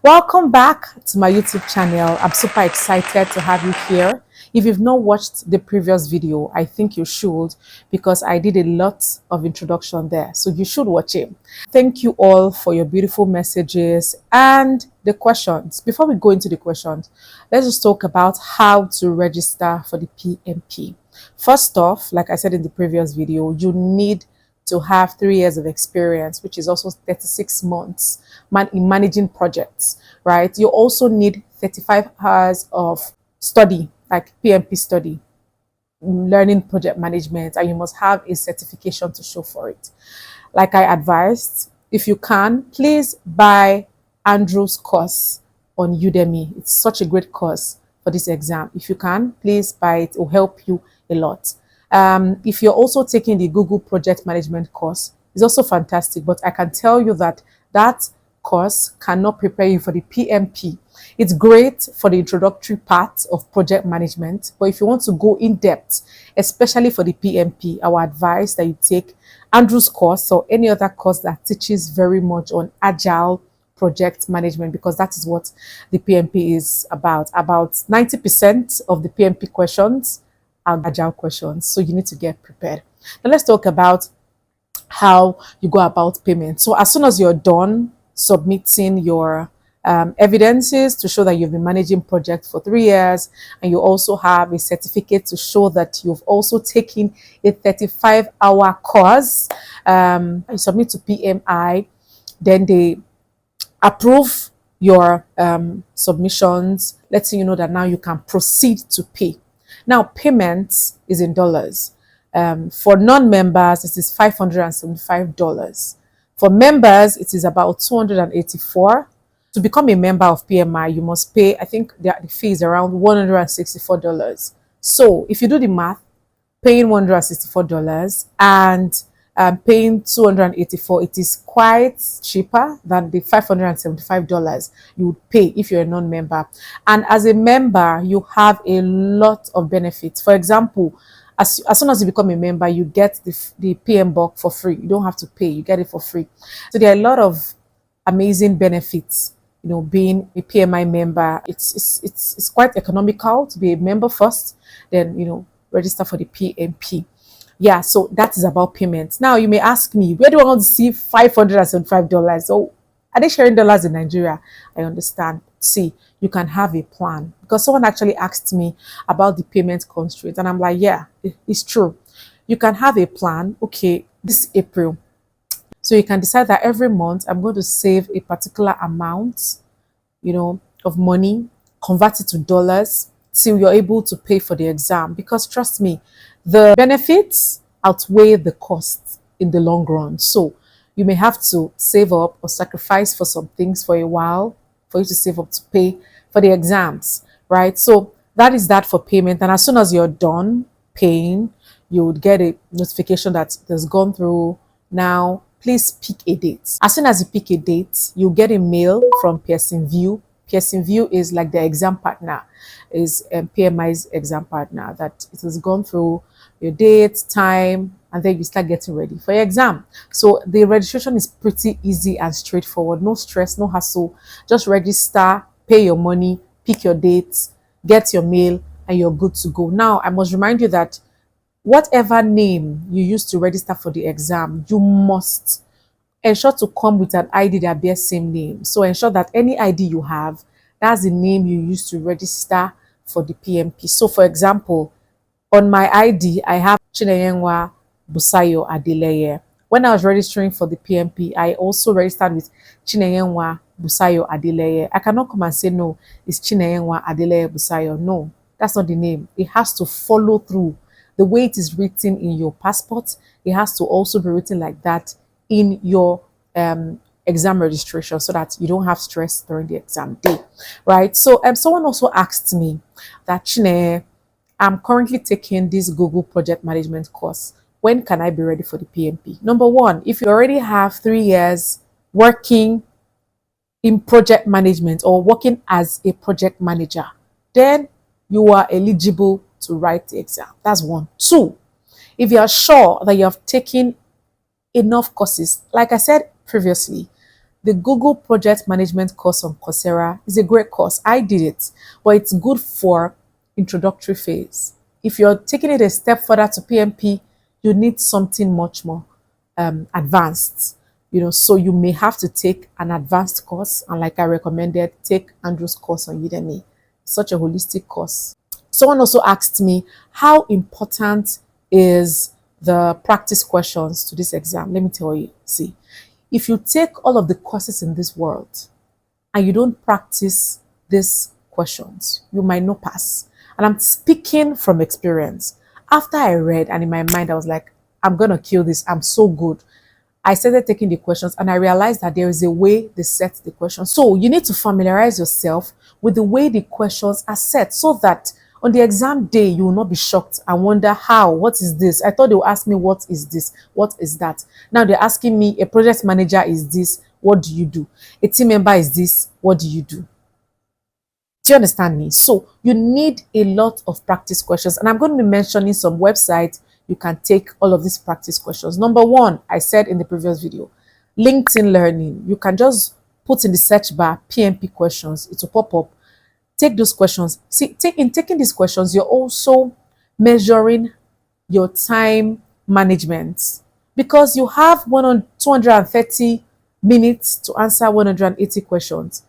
Welcome back to my YouTube channel. I'm super excited to have you here. If you've not watched the previous video, I think you should, because I did a lot of introduction there. So you should watch it. Thank you all for your beautiful messages and the questions. Before we go into the questions, let's just talk about how to register for the PMP. First off, like I said in the previous video, you need to have 3 years of experience, which is also 36 months in managing projects, right? You also need 35 hours of study, like PMP study, learning project management, and you must have a certification to show for it. Like I advised, if you can, please buy Andrew's course on Udemy. It's such a great course for this exam. If you can, please buy it. It will help you a lot. If you're also taking the Google Project Management course, it's also fantastic, but I can tell you that that course cannot prepare you for the PMP. It's great for the introductory part of project management, but if you want to go in depth, especially for the PMP, I would advise that you take Andrew's course or any other course that teaches very much on agile project management, because that is what the PMP is about. About 90% of the PMP questions are agile questions, so you need to get prepared. Now let's talk about how you go about payment. So as soon as you're done submitting your evidences to show that you've been managing projects for 3 years, and you also have a certificate to show that you've also taken a 35-hour course, you submit to PMI, then they approve your submissions, letting you know that now you can proceed to pay. Now, payment is in dollars. For non-members, it is $575. For members, it is about $284. To become a member of PMI, you must pay, I think the fee is around $164. So if you do the math, paying $164 and paying $284, it is quite cheaper than the $575 you would pay if you're a non-member. And as a member, you have a lot of benefits. For example, as soon as you become a member, you get the PM book for free. You don't have to pay, you get it for free. So there are a lot of amazing benefits, you know, being a PMI member. It's quite economical to be a member first, then, you know, register for the PMP. Yeah, so that is about payments. Now, you may ask me, where do I want to see $575? So, are they sharing dollars in Nigeria? I understand. See, you can have a plan. Because someone actually asked me about the payment constraint, and I'm like, yeah, it's true. You can have a plan. Okay, this April. So you can decide that every month I'm going to save a particular amount, you know, of money, convert it to dollars, till you're able to pay for the exam. Because trust me, the benefits outweigh the costs in the long run. So you may have to save up or sacrifice for some things for a while for you to save up to pay for the exams, right? So that is that for payment. And as soon as you're done paying, you would get a notification that it has gone through. Now, please pick a date. As soon as you pick a date, you get a mail from Pearson VUE. Pearson VUE is like the exam partner, is PMI's exam partner, that it has gone through your date, time, and then you start getting ready for your exam. So the registration is pretty easy and straightforward. No stress, no hassle. Just register, pay your money, pick your dates, get your mail, and you're good to go. Now, I must remind you that whatever name you use to register for the exam, you must ensure to come with an ID that bears same name. So ensure that any ID you have, that's the name you use to register for the PMP. So for example, on my ID, I have Chineyenwa Busayo Adeleye. When I was registering for the PMP, I also registered with Chineyenwa Busayo Adeleye. I cannot come and say, no, it's Chineyenwa Adeleye Busayo. No, that's not the name. It has to follow through. The way it is written in your passport, it has to also be written like that in your exam registration, so that you don't have stress during the exam day, right? So someone also asked me that, Chine, I'm currently taking this Google Project Management course. When can I be ready for the PMP? Number one, if you already have 3 years working in project management or working as a project manager, then you are eligible to write the exam. That's one. Two, if you are sure that you have taken enough courses, like I said previously, The Google Project Management course on Coursera is a great course. I did it, but it's good for introductory phase. If you're taking it a step further to PMP, you need something much more advanced. So you may have to take an advanced course, and like I recommended, take Andrew's course on Udemy. Such a holistic course. Someone also asked me, how important is the practice questions to this exam? Let me tell you. See, if you take all of the courses in this world and you don't practice these questions, you might not pass. And I'm speaking from experience. After I read, and in my mind, I was like, I'm going to kill this. I'm so good. I started taking the questions and I realized that there is a way they set the questions. So you need to familiarize yourself with the way the questions are set so that on the exam day, you will not be shocked and wonder how, what is this? I thought they would ask me, what is this? What is that? Now they're asking me, a project manager is this, what do you do? A team member is this, what do you do? Do you understand me? So you need a lot of practice questions. And I'm going to be mentioning some websites you can take all of these practice questions. Number one, I said in the previous video, LinkedIn Learning. You can just put in the search bar PMP questions. It will pop up. Take those questions. See, in taking these questions, you're also measuring your time management because you have 230 minutes to answer 180 questions.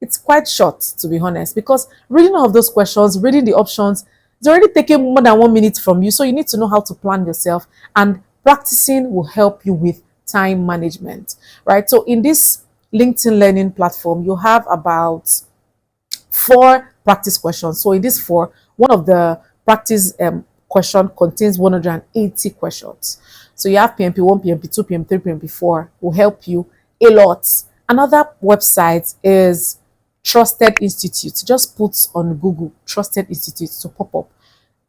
It's quite short, to be honest, because reading all of those questions, reading the options, it's already taking more than 1 minute from you. So you need to know how to plan yourself, and practicing will help you with time management, right? So in this LinkedIn Learning platform, you have about 4 practice questions. So in this 4, one of the practice question contains 180 questions. So you have PMP 1, PMP 2, PMP 3, PMP 4 will help you a lot. Another website is Trusted Institute. Just put on Google Trusted Institute to pop up.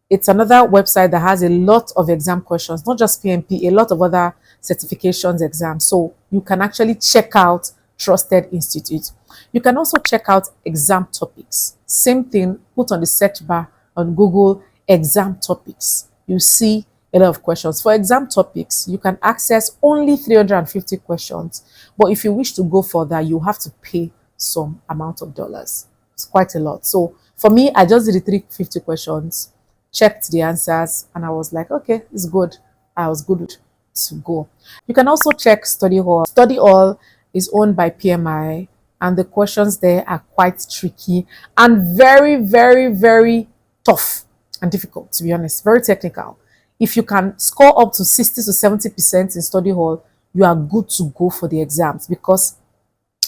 It's another website that has a lot of exam questions, not just PMP, a lot of other certifications exams. So you can actually check out Trusted Institute. You can also check out exam topics. Same thing, put on the search bar on Google exam topics. You see a lot of questions. For exam topics, you can access only 350 questions. But if you wish to go further, you have to pay some amount of dollars. It's quite a lot. So for me, I just did the 350 questions, checked the answers, and I was like, okay, it's good. I was good to go. You can also check Study Hall. Study Hall is owned by PMI, and the questions there are quite tricky and very, very, very tough and difficult, to be honest, very technical. If you can score up to 60 to 70% in Study Hall, you are good to go for the exams because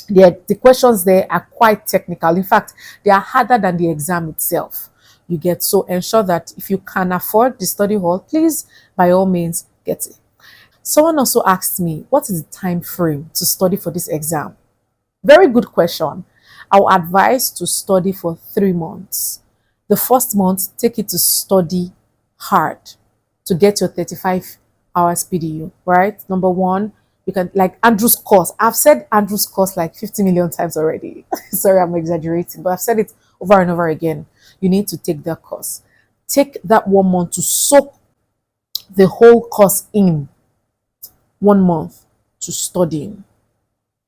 the questions there are quite technical. In fact, they are harder than the exam itself. You get, so ensure that if you can afford the Study Hall, please, by all means, get it. Someone also asked me, what is the time frame to study for this exam? Very good question. I will advise to study for 3 months. The first month, take it to study hard to get your 35 hours PDU, right? Number one, you can, like Andrew's course. I've said Andrew's course like 50 million times already. Sorry, I'm exaggerating, but I've said it over and over again. You need to take that course. Take that 1 month to soak the whole course in. 1 month to studying.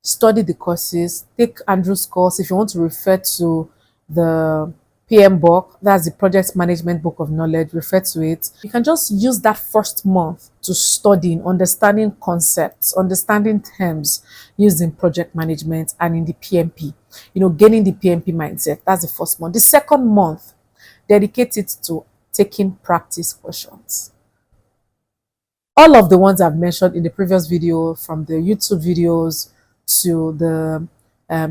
Study the courses. Take Andrew's course. If you want to refer to the PM book, that's the Project Management Book of Knowledge, refer to it. You can just use that first month to studying, understanding concepts, understanding terms used in project management and in the PMP. Gaining the PMP mindset. That's the first month. The second month, dedicate it to taking practice questions. All of the ones I've mentioned in the previous video, from the YouTube videos to the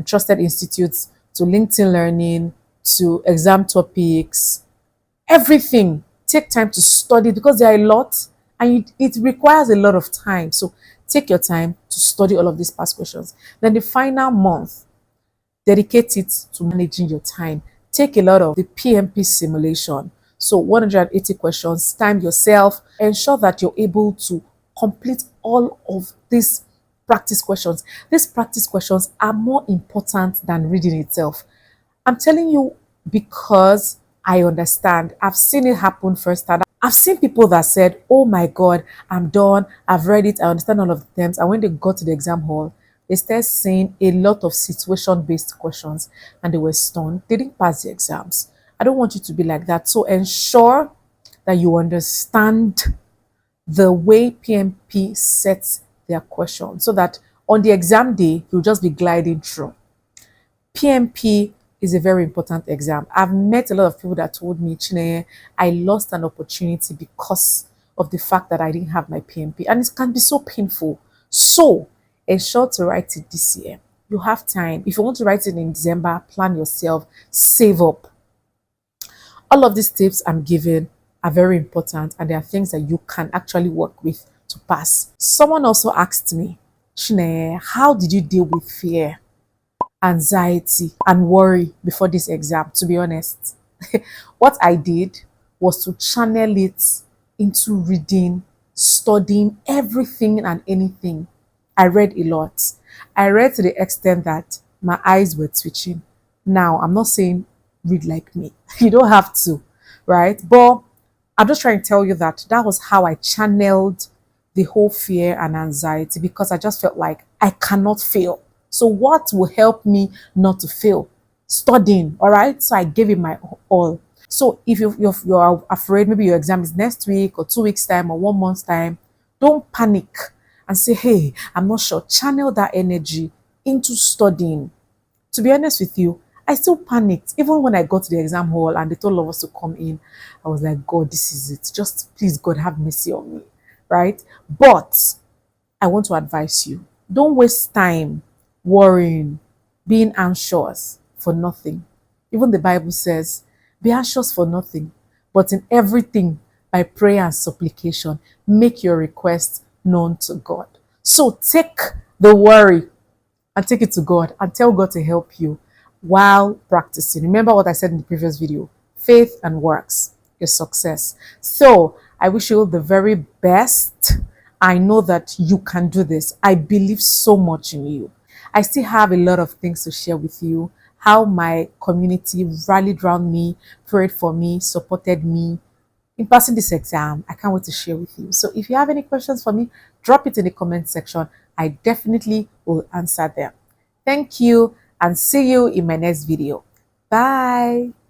Trusted Institutes, to LinkedIn Learning, to exam topics, everything, take time to study because there are a lot and it requires a lot of time. So take your time to study all of these past questions. Then the final month, dedicate it to managing your time. Take a lot of the PMP simulation. So 180 questions, time yourself, ensure that you're able to complete all of these practice questions. These practice questions are more important than reading itself. I'm telling you because I understand. I've seen it happen firsthand. I've seen people that said, oh my God, I'm done. I've read it. I understand all of the terms. And when they got to the exam hall, They started saying a lot of situation-based questions and they were stunned. They didn't pass the exams. I don't want you to be like that. So ensure that you understand the way PMP sets their questions so that on the exam day, you'll just be gliding through. PMP is a very important exam. I've met a lot of people that told me, Chineye, I lost an opportunity because of the fact that I didn't have my PMP. And it can be so painful. So ensure to write it this year. You have time. If you want to write it in December, plan yourself, save up. All of these tips I'm giving are very important and they are things that you can actually work with to pass. Someone also asked me, Chineye, how did you deal with fear, anxiety, and worry before this exam? To be honest, what I did was to channel it into reading, studying everything and anything. I read a lot. I read to the extent that my eyes were twitching. Now, I'm not saying read like me. You don't have to, right? But I'm just trying to tell you that that was how I channeled the whole fear and anxiety because I just felt like I cannot fail. So what will help me not to fail? Studying, all right? So I gave it my all. So if you're afraid, maybe your exam is next week or 2 weeks time or 1 month's time, don't panic and say, hey, I'm not sure. Channel that energy into studying. To be honest with you, I still panicked. Even when I got to the exam hall and they told all of us to come in, I was like, God, this is it. Just please, God, have mercy on me, right? But I want to advise you, don't waste time worrying, being anxious for nothing. Even the Bible says, be anxious for nothing, but in everything, by prayer and supplication, make your requests known to God. So take the worry and take it to God and tell God to help you while practicing. Remember what I said in the previous video, faith and works is success. So I wish you all the very best. I know that you can do this. I believe so much in you. I still have a lot of things to share with you, how my community rallied around me, prayed for me, supported me in passing this exam. I can't wait to share with you. So if you have any questions for me, drop it in the comment section. I definitely will answer them. Thank you and see you in my next video. Bye.